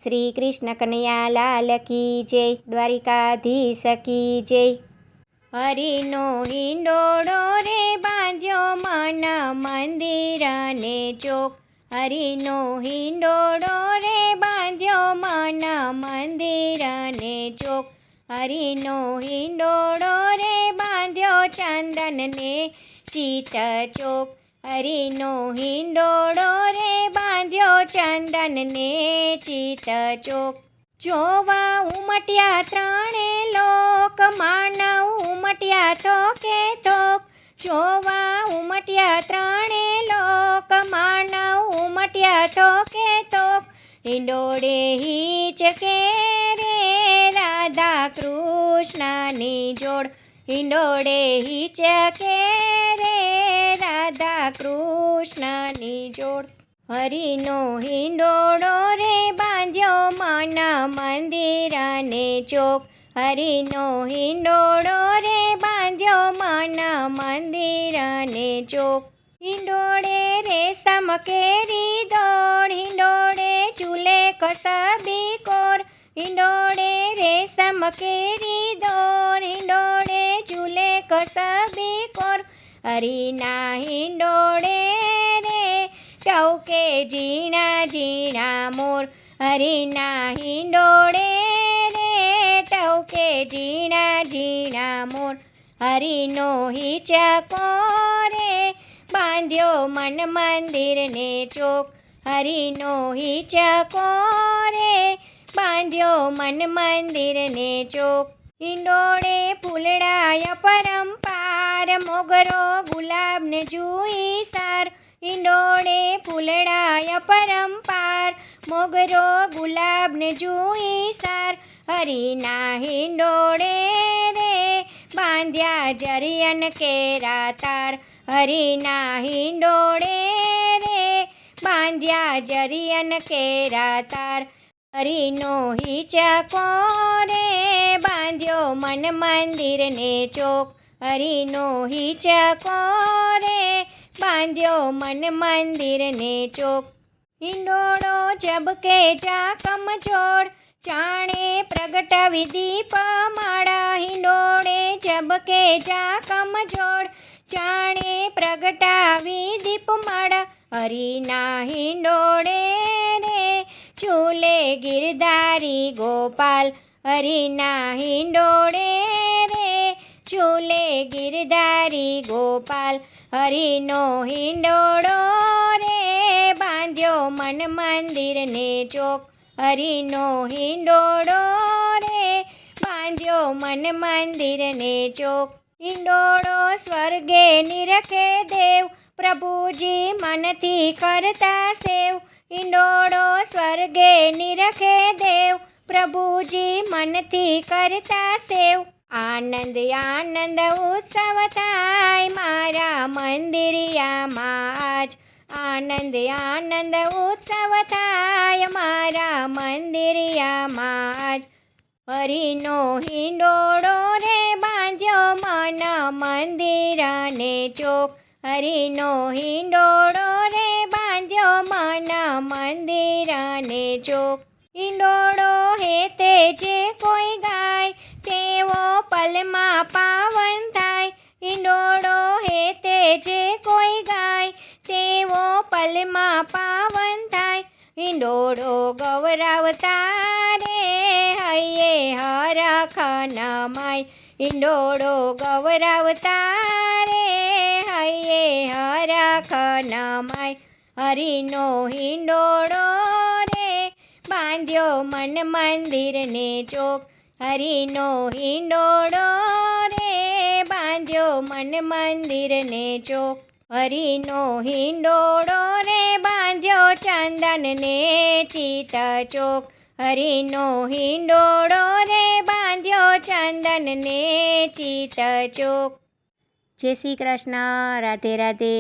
શ્રી કૃષ્ણ કનૈયા લાલ કી જય, દ્વારિકાધીશ કી જય। હરિનો હિંડોળો રે બાંધ્યો મન મંદિર ને ચોક। હરિનો હિંડોળો રે બાંધ્યો મન મંદિર ને ચોક। હરિનો હિંડોળો રે બાંધ્યો ચંદન ને ચિત ચોક। હરિનો હિંડોળો રે બાંધ્યો ચંદન ને ચિત ચોક। જોવા ઉમટ્યા ત્રણે લોક, માનવ ઉમટ્યા થોકે થોક। જોવા ઉમટ્યા ત્રણે લોક, માનવ ઉમટ્યા થોકે થોક। હિંડોળે હિચકે રે રાધા કૃષ્ણની જોડ। હિંડોળે હિચકે રે રાધા કૃષ્ણની જોડ। હરિનો હિંડોળો રે બાંધ્યો મન મંદિર ને ચોક। હરિનો હિંડોળો રે બાંધ્યો મન મંદિર ને ચોક। હિંડોળે રેશમ કેરી દોડ, હિંડોળે ચૂલે કસબી કોર। હિંડોળે રેશમ કેરી દોડ, હિંડોળે ચૂલે કસબી કોર। હરિના હિંડોળે રે ટહુકે ઝીણા ઝીણા મોર। હરિના હિંડોળે રે ટહુકે ઝીણા ઝીણા મોર। હરિનો હિચકો રે બાંધ્યો મન મંદિર ને ચોક। હરિનો હિચકો રે બાંધ્યો મન મંદિર ને ચોક। હિંડોળે ફૂલડાય પરંપાર, મોગરો ગુલાબ ને જુઈ સાર। હિંડોળે ફૂલડાય પરંપાર, મોગરો ગુલાબ ને જુઈ સાર। હરિના હિંડોળે રે બાંધ્યા જરિયન કેરા તાર। હરિના હિંડોળે રે બાંધ્યા જરિયન કેરા તાર। હરિનો હિચકો રે બાંધ્યો મન મંદિર ને ચોક। હરિનો હિચકો રે બાંધ્યો મન મંદિર ને ચોક। હિંડોળો ઝબકે ચાકમ જોડ, જાણે પ્રગટાવી દીપ માળા। હિંડોળે ઝબકે ચાકમ જોડ, જાણે પ્રગટાવી દીપ માળા। હરિના હિંડોળે રે ઝૂલે ગિરધારી ગોપાલ। હરિના હિંડોળે રે ઝૂલે ગિરધારી ગોપાલ। હરિનો હિંડોળો રે બાંધ્યો મન મંદિર ને ચોક। હરિનો હિંડોળો રે બાંધ્યો મન મંદિર ને ચોક। હિંડોળો સ્વર્ગે નિરખે દેવ, પ્રભુજી મનથી કરતા સેવ। હિંડોળો સ્વર્ગે નિરખે દેવ, પ્રભુજી મનથી કરતા સેવ। આનંદ આનંદ ઉત્સવ થાય મારા મંદિરિયામાં આજ। આનંદ આનંદ ઉત્સવ થાય મારા મંદિરિયામાં આજ। હરિનો હિંડોળો રે બાંધ્યો મન મંદિર ને ચોક। હરિનો હિંડોળો રે બાંધ્યો મન મંદિર ને ચોક। હિંડોળો હેતે જે કોઈ ગાય, તેવો પલમાં પાવન થાય। હિંડોળો હેતે જે કોઈ ગાય, તેવો પલમાં પાવન થાય। હિંડોળો ગૌરવતા રે હૈયે હરખ નમાય। હિંડોળો ગૌરવતા રે હૈયે હરખ નમાય। હરિનો હિંડોળો રે બાંધ્યો મન મંદિર ને ચોક। હરિનો હિંડોળો રે બાંધ્યો મન મંદિર ને ચોક। હરિનો હિંડોળો રે બાંધ્યો ચંદન ને ચિત ચોક। હરિનો હિંડોળો રે બાંધ્યો ચંદન ને ચિત ચોક। જય શ્રી કૃષ્ણ, રાધે રાધે।